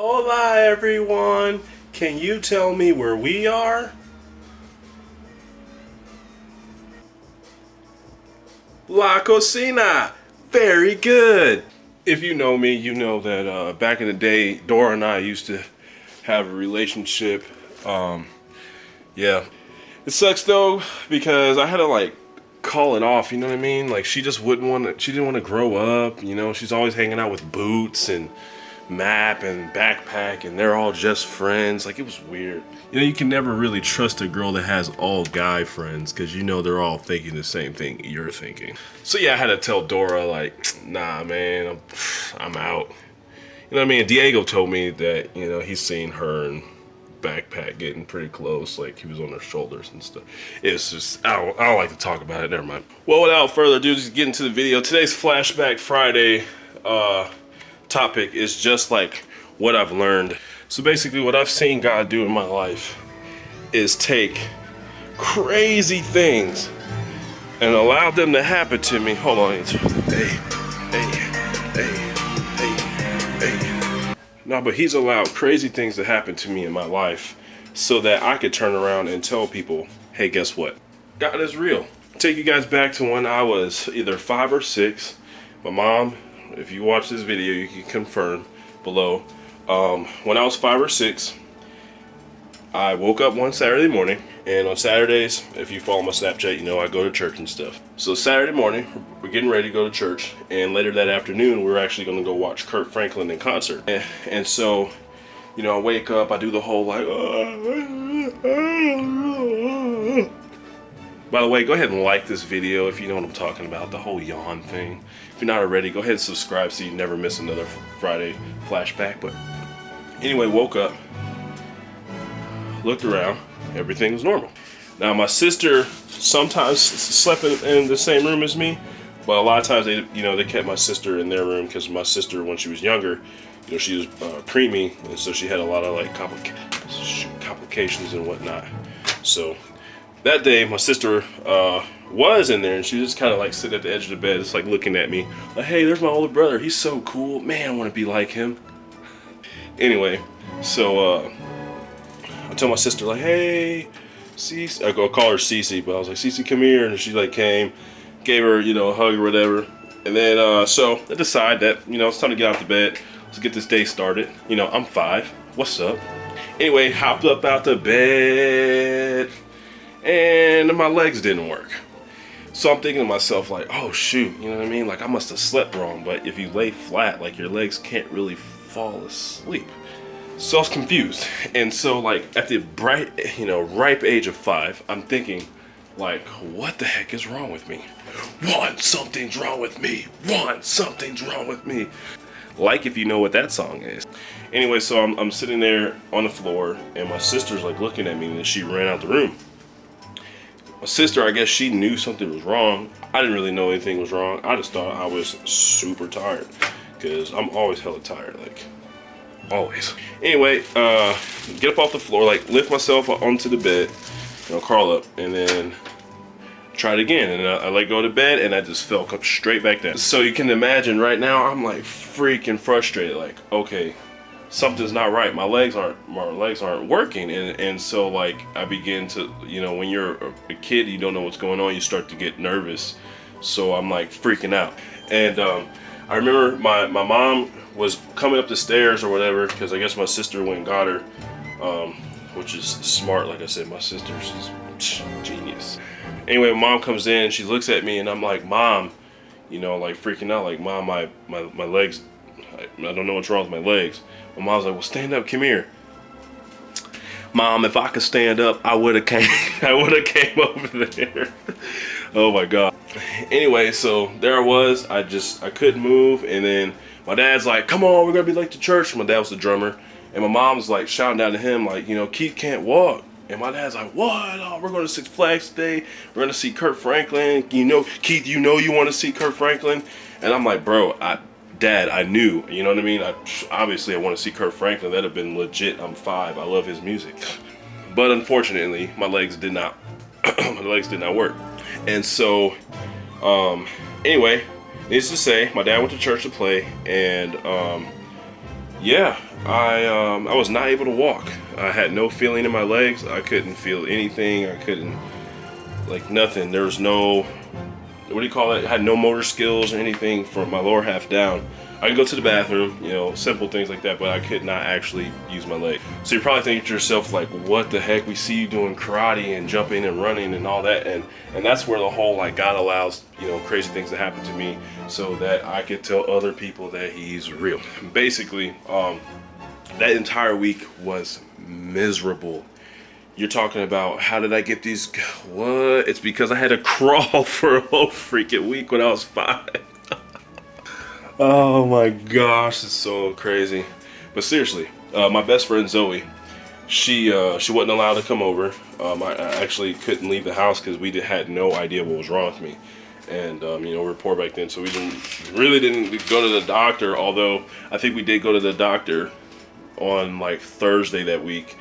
Hola everyone! Can you tell me where we are? La Cocina! Very good! If you know me, you know that back in the day, Dora and I used to have a relationship. Yeah. It sucks though, because I had to like call it off, you know what I mean? Like she just she didn't want to grow up, you know? She's always hanging out with Boots and Map and Backpack, and they're all just friends. Like, it was weird. You know, you can never really trust a girl that has all guy friends, because you know they're all thinking the same thing you're thinking. So yeah, I had to tell Dora, like, nah man, I'm out. You know what I mean? Diego told me that, you know, he's seen her and Backpack getting pretty close, like he was on her shoulders and stuff. It's just, I don't like to talk about it, never mind. Well, without further ado, just get into the video. Today's Flashback Friday topic is just like what I've learned. So basically what I've seen God do in my life is take crazy things and allow them to happen to me. Hold on. Hey. No, but he's allowed crazy things to happen to me in my life so that I could turn around and tell people, hey, guess what? God is real. I'll take you guys back to when I was either 5 or 6. My mom, if you watch this video, you can confirm below. When I was 5 or 6, I woke up one Saturday morning, and on Saturdays, if you follow my Snapchat, you know I go to church and stuff. So Saturday morning, we're getting ready to go to church, and later that afternoon, we're actually going to go watch Kurt Franklin in concert. And so, you know, I wake up, I do the whole like, By the way, go ahead and like this video if you know what I'm talking about, the whole yawn thing. If you're not already, go ahead and subscribe so you never miss another Friday flashback. But anyway, woke up, looked around, everything was normal. Now my sister sometimes slept in the same room as me, but a lot of times they kept my sister in their room because my sister, when she was younger, you know, she was preemie, and so she had a lot of like complications and whatnot. So that day, my sister was in there, and she was just kind of like sitting at the edge of the bed, just like looking at me, like, hey, there's my older brother. He's so cool. Man, I want to be like him. Anyway, so I tell my sister, like, hey, Cece. I'll call her Cece, but I was like, Cece, come here. And she like came, gave her, you know, a hug or whatever. And then, so I decide that, you know, it's time to get out the bed. Let's get this day started. You know, I'm 5. What's up? Anyway, hopped up out the bed, and my legs didn't work. So I'm thinking to myself, like, oh shoot, you know what I mean? Like, I must have slept wrong, but if you lay flat, like, your legs can't really fall asleep. So I was confused. And so, like, at the ripe age of 5, I'm thinking, like, what the heck is wrong with me? Something's wrong with me. Something's wrong with me. Like, if you know what that song is. Anyway, so I'm sitting there on the floor, and my sister's like looking at me, and then she ran out the room. My sister, I guess she knew something was wrong. I didn't really know anything was wrong. I just thought I was super tired, because I'm always hella tired, like, always. Anyway, get up off the floor, like, lift myself onto the bed, you know, crawl up, and then try it again. And I let go of the bed, and I just fell straight back down. So you can imagine right now, I'm like freaking frustrated, like, okay, something's not right. My legs aren't working, and so like I begin to, you know, when you're a kid, you don't know what's going on, you start to get nervous. So I'm like freaking out, and I remember my mom was coming up the stairs or whatever, because I guess my sister went and got her, which is smart. Like I said, my sister's genius. Anyway, mom comes in, she looks at me, and I'm like, Mom, you know, like freaking out, like, Mom, my legs, I don't know what's wrong with my legs. My mom's like, well, stand up, come here. Mom, if I could stand up, I would have came over there. Oh my God. Anyway, so there I was. I couldn't move, and then my dad's like, come on, we're gonna be late to church. My dad was the drummer, and my mom's like shouting down to him, like, you know, Keith can't walk. And my dad's like, what? Oh, we're going to Six Flags today. We're going to see Kurt Franklin. You know, Keith, you know you want to see Kurt Franklin. And I'm like, bro, Dad, I knew. You know what I mean? Obviously, I want to see Kurt Franklin. That'd have been legit. I'm 5. I love his music. But unfortunately, my legs did not work. And so, anyway, needless to say, my dad went to church to play. And Yeah, I was not able to walk. I had no feeling in my legs. I couldn't feel anything. I couldn't, like, nothing. There was no, what do you call it? I had no motor skills or anything from my lower half down. I could go to the bathroom, you know, simple things like that, but I could not actually use my leg. So you're probably thinking to yourself, like, what the heck? We see you doing karate and jumping and running and all that, and that's where the whole, like, God allows, you know, crazy things to happen to me so that I could tell other people that He's real. Basically, that entire week was miserable. You're talking about, how did I get these? What? It's because I had to crawl for a whole freaking week when I was 5. Oh my gosh, it's so crazy. But seriously, my best friend Zoe, she wasn't allowed to come over. I actually couldn't leave the house because we had no idea what was wrong with me. And you know, we were poor back then, so we really didn't go to the doctor. Although I think we did go to the doctor on like Thursday that week,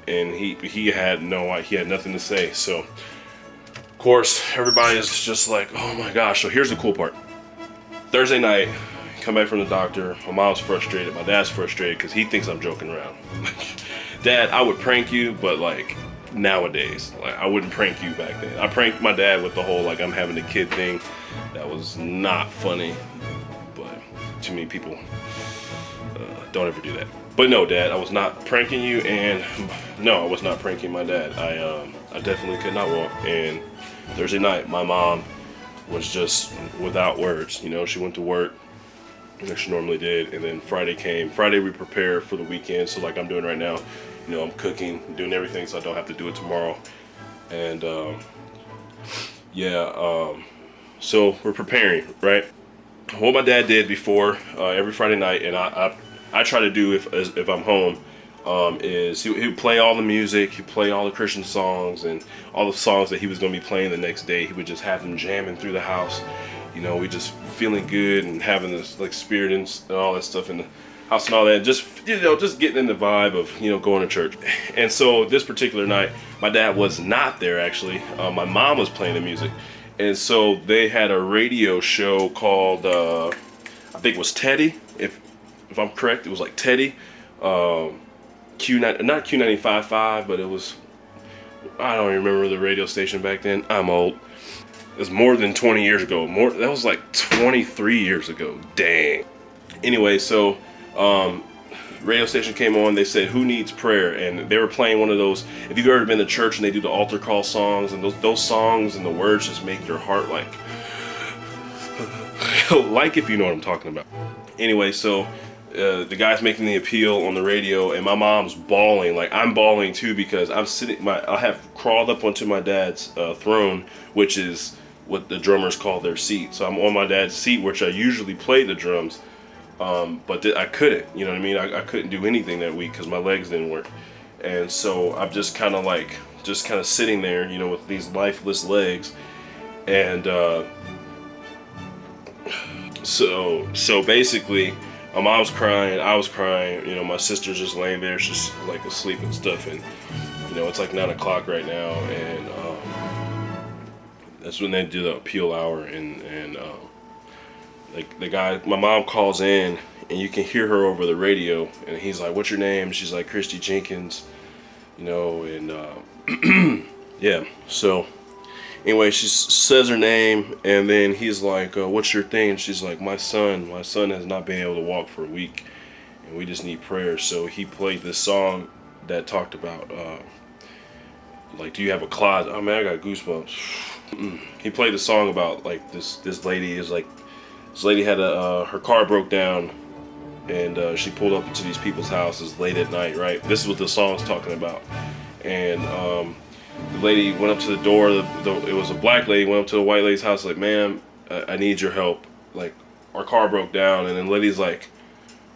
and he had nothing to say. So of course everybody is just like, oh my gosh. So here's the cool part. Thursday night, come back from the doctor. My mom's frustrated. My dad's frustrated because he thinks I'm joking around. Dad, I would prank you, but like nowadays, like I wouldn't prank you back then. I pranked my dad with the whole like I'm having a kid thing. That was not funny, but too many people don't ever do that. But no, Dad, I was not pranking you, and no, I was not pranking my dad. I definitely could not walk. And Thursday night, my mom was just without words. You know, she went to work like she normally did, and then Friday came. Friday we prepare for the weekend, so like I'm doing right now, you know, I'm cooking, doing everything so I don't have to do it tomorrow. And so we're preparing, right? What my dad did before every Friday night, and I try to do if I'm home, is he would play all the music, he'd play all the Christian songs and all the songs that he was going to be playing the next day. He would just have them jamming through the house. You know, we just feeling good and having this like spirit and all that stuff in the house and all that. Just, you know, just getting in the vibe of, you know, going to church. And so this particular night, my dad was not there actually. My mom was playing the music. And so they had a radio show called, I think it was Teddy, if I'm correct. It was like Teddy. Not Q95.5, but it was, I don't remember the radio station back then. I'm old. It was more than 20 years ago. That was like 23 years ago. Dang. Anyway, so radio station came on. They said, "Who needs prayer?" And they were playing one of those. If you've ever been to church and they do the altar call songs, and those songs and the words just make your heart like, like if you know what I'm talking about. Anyway, so the guy's making the appeal on the radio, and my mom's bawling. Like I'm bawling too because I'm sitting. I have crawled up onto my dad's throne, which is what the drummers call their seat. So I'm on my dad's seat, which I usually play the drums, but I couldn't. You know what I mean? I couldn't do anything that week because my legs didn't work, and so I'm just kind of sitting there, you know, with these lifeless legs, and so basically. My mom's crying, I was crying, you know, my sister's just laying there, she's like asleep and stuff, and you know, it's like 9 o'clock right now, and that's when they do the appeal hour, and like the guy, my mom calls in, and you can hear her over the radio, and he's like, "What's your name?" She's like, "Christy Jenkins," you know, and yeah, so anyway, she says her name, and then he's like, "What's your thing?" And she's like, My son has not been able to walk for a week, and we just need prayer." So he played this song that talked about, like, do you have a closet? Oh man, I got goosebumps. He played the song about like this lady is like, this lady had her car broke down, and she pulled up into these people's houses late at night, right? This is what the song's talking about, and the lady went up to the door. It was a black lady. Went up to the white lady's house, like, "Ma'am, I need your help. Like, our car broke down." And then the lady's like,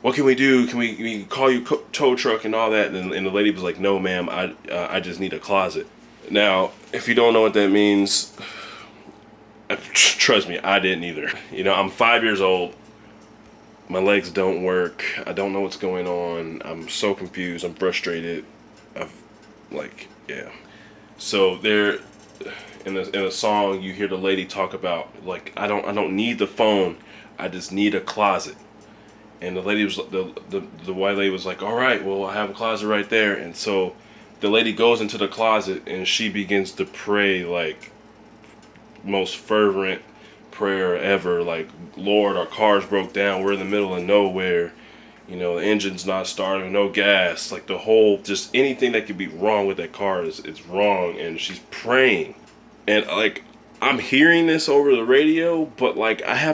"What can we do? Can we call you tow truck and all that?" And the lady was like, "No, ma'am. I just need a closet." Now, if you don't know what that means, trust me, I didn't either. You know, I'm 5 years old. My legs don't work. I don't know what's going on. I'm so confused. I'm frustrated. Yeah. So there, in a song, you hear the lady talk about, like, I don't need the phone, I just need a closet. And the lady was the white lady was like, all right, well, I have a closet right there. And so the lady goes into the closet and she begins to pray like most fervent prayer ever. Like, Lord, our car's broke down. We're in the middle of nowhere. You know, the engine's not starting, no gas. Like, the whole, just anything that could be wrong with that car is wrong. And she's praying. And like, I'm hearing this over the radio, but like, I have